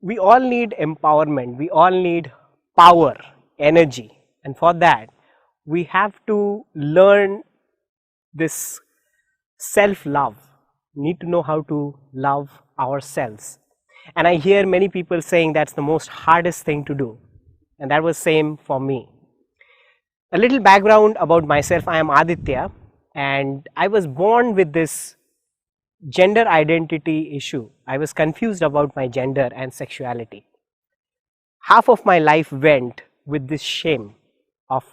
we all need empowerment, we all need power, energy, and for that we have to learn this self-love. We need to know how to love ourselves. And I hear many people saying that's the most hardest thing to do, and that was same for me. A little background about myself: I am Aditya, and I was born with this gender identity issue. I was confused about my gender and sexuality. Half of my life went with this shame of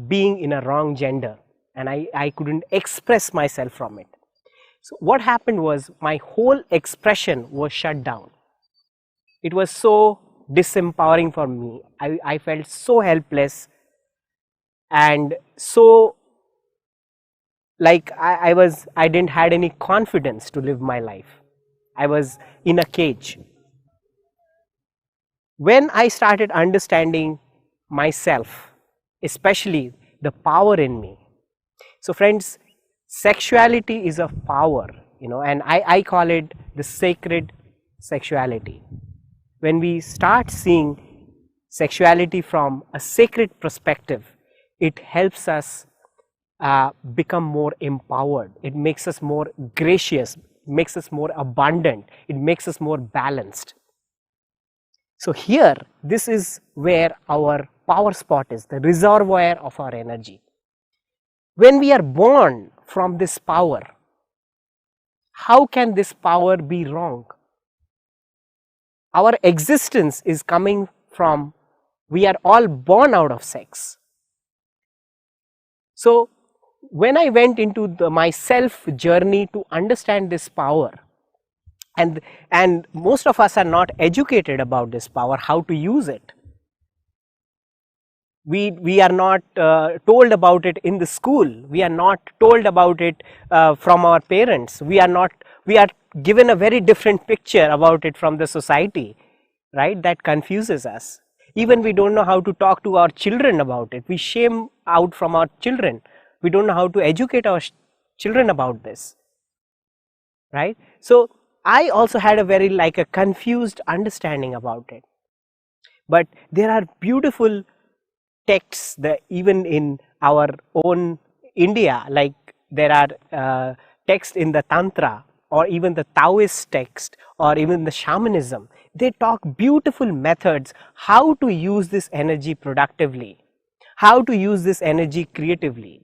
being in a wrong gender, and I couldn't express myself from it. So what happened was my whole expression was shut down. It was so disempowering for me. I felt so helpless and so like I didn't had any confidence to live my life. I was in a cage. When I started understanding myself, especially the power in me. So friends, sexuality is a power, and I call it the sacred sexuality. When we start seeing sexuality from a sacred perspective, it helps us become more empowered. It makes us more gracious, makes us more abundant, it makes us more balanced. So here, this is where our power spot is, the reservoir of our energy. When we are born from this power, how can this power be wrong? Our existence is coming from, we are all born out of sex. So when I went into my self journey to understand this power, and most of us are not educated about this power, how to use it. We are not told about it in the school. We are not told about it from our parents. We are given a very different picture about it from the society, right? That confuses us. Even we don't know how to talk to our children about it. We shame out from our children. We don't know how to educate our children about this, right? So I also had a very a confused understanding about it. But there are beautiful texts that even in our own India, like there are texts in the Tantra or even the Taoist text or even the shamanism. They talk beautiful methods how to use this energy productively, how to use this energy creatively.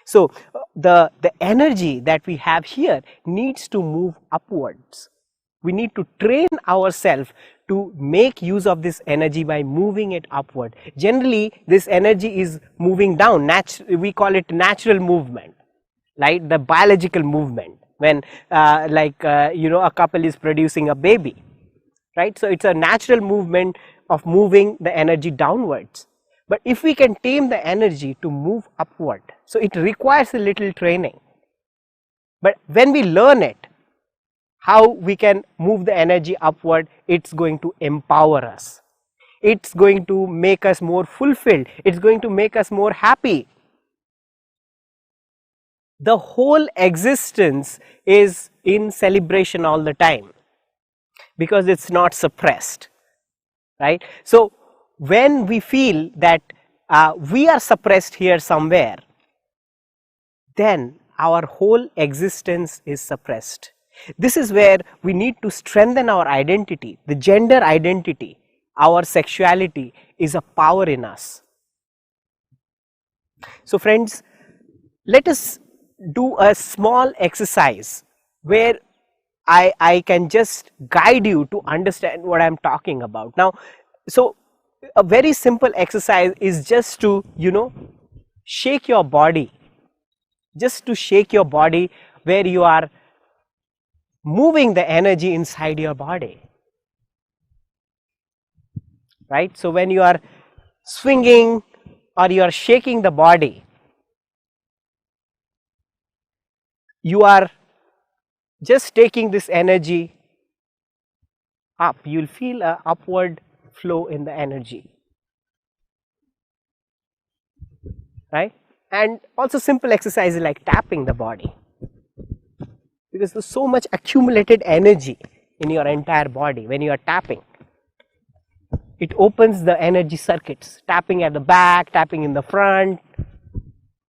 So the energy that we have here needs to move upwards. We need to train ourselves to make use of this energy by moving it upward. Generally, this energy is moving down. We call it natural movement, right? The biological movement. When a couple is producing a baby, right? So it's a natural movement of moving the energy downwards. But if we can tame the energy to move upward, so it requires a little training. But when we learn it, how we can move the energy upward, it's going to empower us. It's going to make us more fulfilled. It's going to make us more happy. The whole existence is in celebration all the time because it's not suppressed, right? So when we feel that we are suppressed here somewhere, then our whole existence is suppressed. This is where we need to strengthen our identity, the gender identity. Our sexuality is a power in us. So friends, let us do a small exercise where I can just guide you to understand what I am talking about. Now, so a very simple exercise is just to, shake your body. Just to shake your body where you are moving the energy inside your body, right? So when you are swinging or you are shaking the body, you are just taking this energy up. You will feel an upward flow in the energy, right? And also simple exercises like tapping the body, because there's so much accumulated energy in your entire body when you are tapping. It opens the energy circuits, tapping at the back, tapping in the front,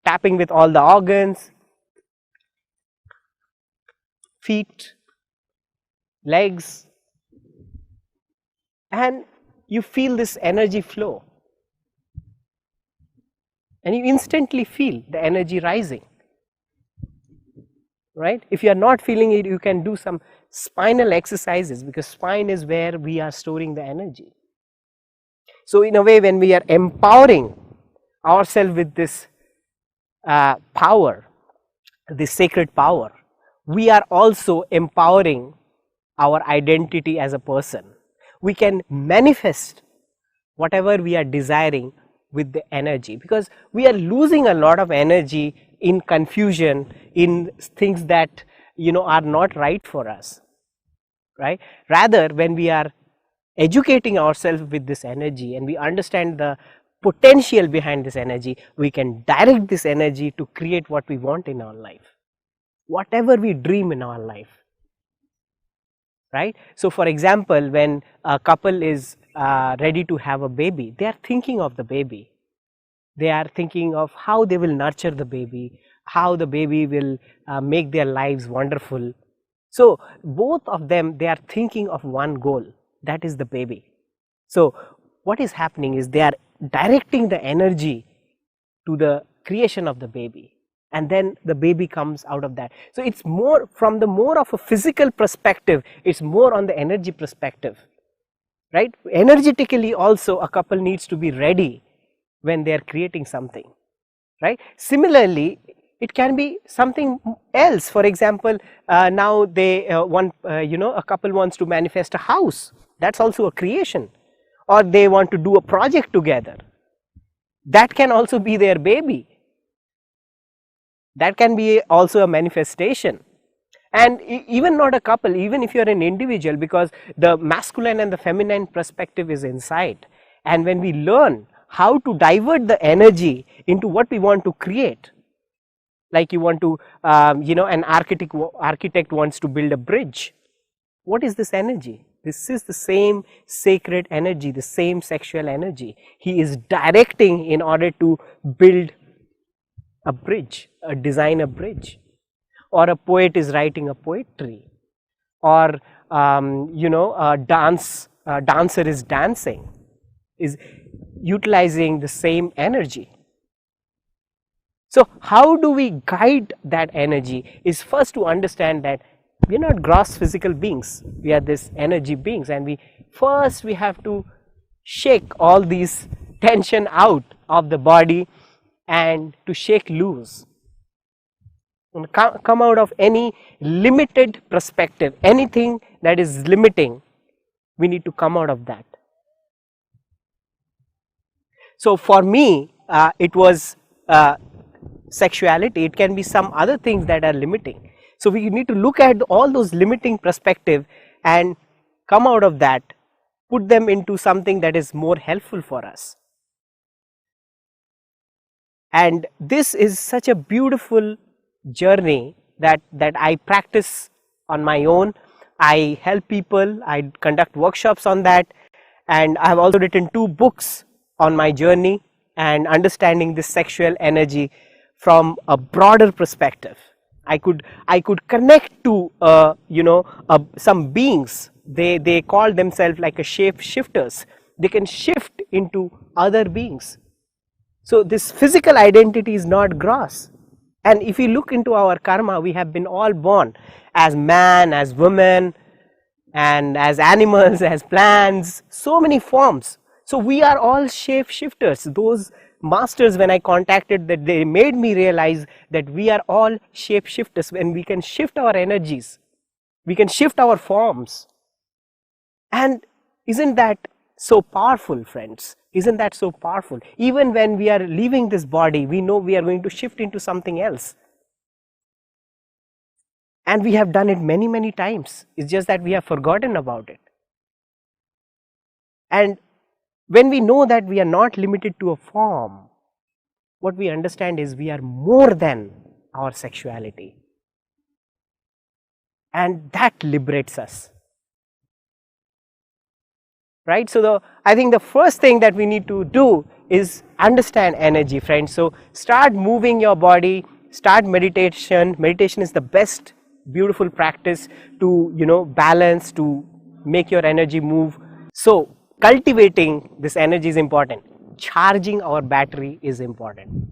tapping with all the organs, feet, legs, and you feel this energy flow. And you instantly feel the energy rising, right? If you are not feeling it, you can do some spinal exercises, because spine is where we are storing the energy. So in a way, when we are empowering ourselves with this power, this sacred power, we are also empowering our identity as a person. We can manifest whatever we are desiring with the energy, because we are losing a lot of energy in confusion, in things that are not right for us, right? Rather, when we are educating ourselves with this energy and we understand the potential behind this energy, we can direct this energy to create what we want in our life, whatever we dream in our life, right? So for example, when a couple is ready to have a baby, they are thinking of the baby. They are thinking of how they will nurture the baby, how the baby will make their lives wonderful. So both of them, they are thinking of one goal, that is the baby. So what is happening is they are directing the energy to the creation of the baby, and then the baby comes out of that. So it's more from the more of a physical perspective, it's more on the energy perspective, right? Energetically also a couple needs to be ready when they are creating something, right? Similarly, it can be something else. For example, now they a couple wants to manifest a house, that's also a creation, or they want to do a project together, that can also be their baby, that can be also a manifestation. And even not a couple, even if you are an individual, because the masculine and the feminine perspective is inside, and when we learn how to divert the energy into what we want to create, like you want to an architect wants to build a bridge. What is this energy? This is the same sacred energy, the same sexual energy. He is directing in order to build a bridge, design a bridge. Or a poet is writing a poetry, or a dancer is dancing, is utilizing the same energy. So how do we guide that energy is first to understand that we are not gross physical beings, we are this energy beings, and we have to shake all these tension out of the body and to shake loose, and come out of any limited perspective. Anything that is limiting, we need to come out of that. So for me, it was sexuality. It can be some other things that are limiting. So we need to look at all those limiting perspective and come out of that, put them into something that is more helpful for us. And this is such a beautiful journey that I practice on my own. I help people, I conduct workshops on that, and I have also written 2 books on my journey and understanding this sexual energy from a broader perspective. I could connect to some beings. They call themselves like a shape shifters. They can shift into other beings. So this physical identity is not gross. And if you look into our karma, we have been all born as man, as woman, and as animals, as plants, so many forms. So we are all shape shifters. Those masters, when I contacted, that they made me realize that we are all shape shifters. When we can shift our energies, we can shift our forms. And isn't that so powerful, friends? Isn't that so powerful? Even when we are leaving this body, we know we are going to shift into something else. And we have done it many, many times. It's just that we have forgotten about it. And when we know that we are not limited to a form, what we understand is we are more than our sexuality. And that liberates us. right? So I think the first thing that we need to do is understand energy, friends. So start moving your body, start meditation. Meditation is the best beautiful practice to, you know, balance, to make your energy move. So cultivating this energy is important. Charging our battery is important.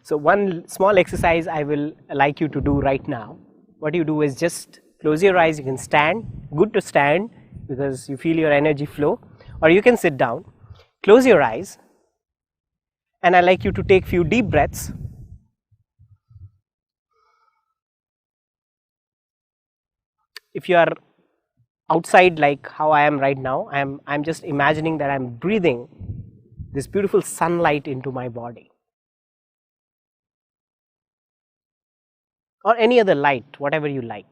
So one small exercise I will like you to do right now. What you do is just close your eyes. You can stand, good to stand because you feel your energy flow, or you can sit down, close your eyes, and I like you to take few deep breaths. If you are outside like how I am right now, I'm just imagining that I'm breathing this beautiful sunlight into my body, or any other light, whatever you like.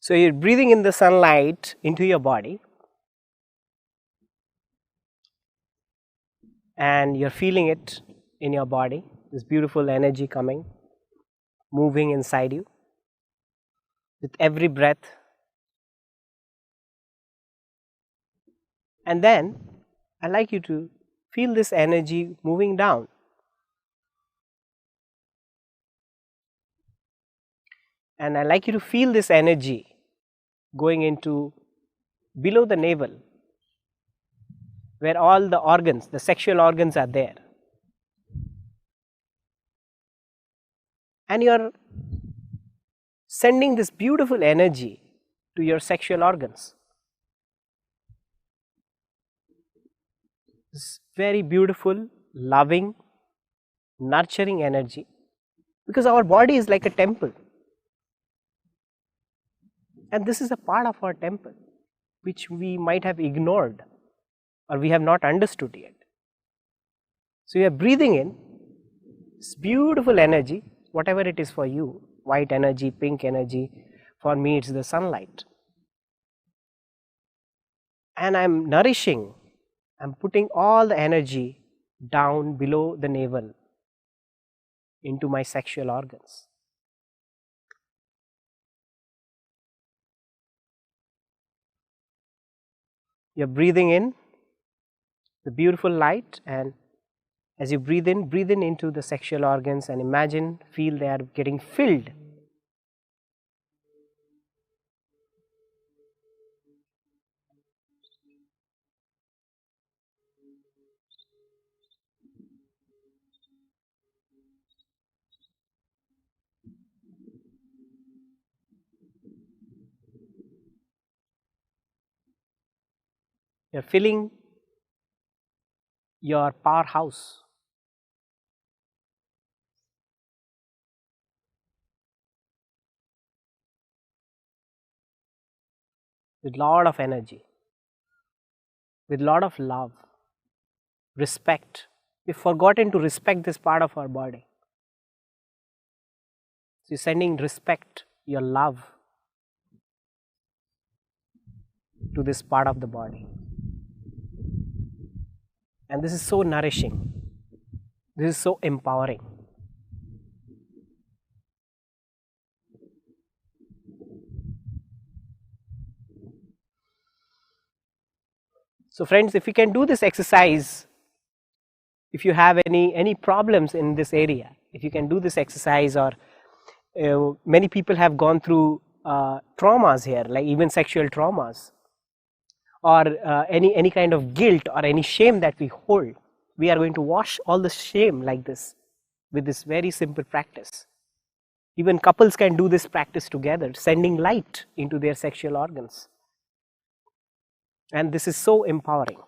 So you're breathing in the sunlight into your body, and you're feeling it in your body, this beautiful energy coming, moving inside you with every breath. And then I like you to feel this energy moving down. And I like you to feel this energy going into below the navel, where all the organs, the sexual organs are there. And you're sending this beautiful energy to your sexual organs. This very beautiful, loving, nurturing energy, because our body is like a temple, and this is a part of our temple which we might have ignored or we have not understood yet. So you are breathing in this beautiful energy, whatever it is for you, white energy, pink energy. For me it's the sunlight, and I'm nourishing, I'm putting all the energy down below the navel into my sexual organs. You're breathing in the beautiful light, and as you breathe in into the sexual organs, and imagine, feel they are getting filled. You're filling your powerhouse with lot of energy, with lot of love, respect. We've forgotten to respect this part of our body. So you're sending respect, your love to this part of the body. And this is so nourishing. This is so empowering. So friends, if you can do this exercise, if you have any problems in this area, if you can do this exercise, or many people have gone through traumas here, like even sexual traumas, or any kind of guilt or any shame that we hold. We are going to wash all the shame like this with this very simple practice. Even couples can do this practice together, sending light into their sexual organs. And this is so empowering.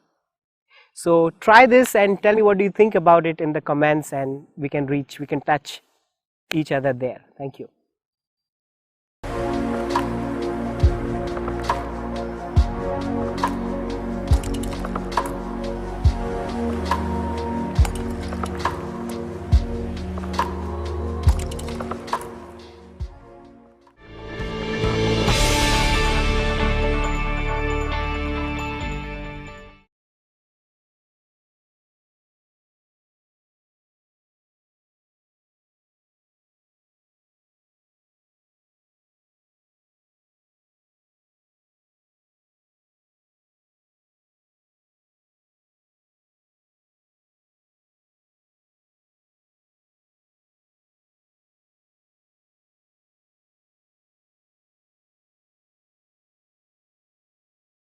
So try this and tell me what do you think about it in the comments, and we can touch each other there. Thank you.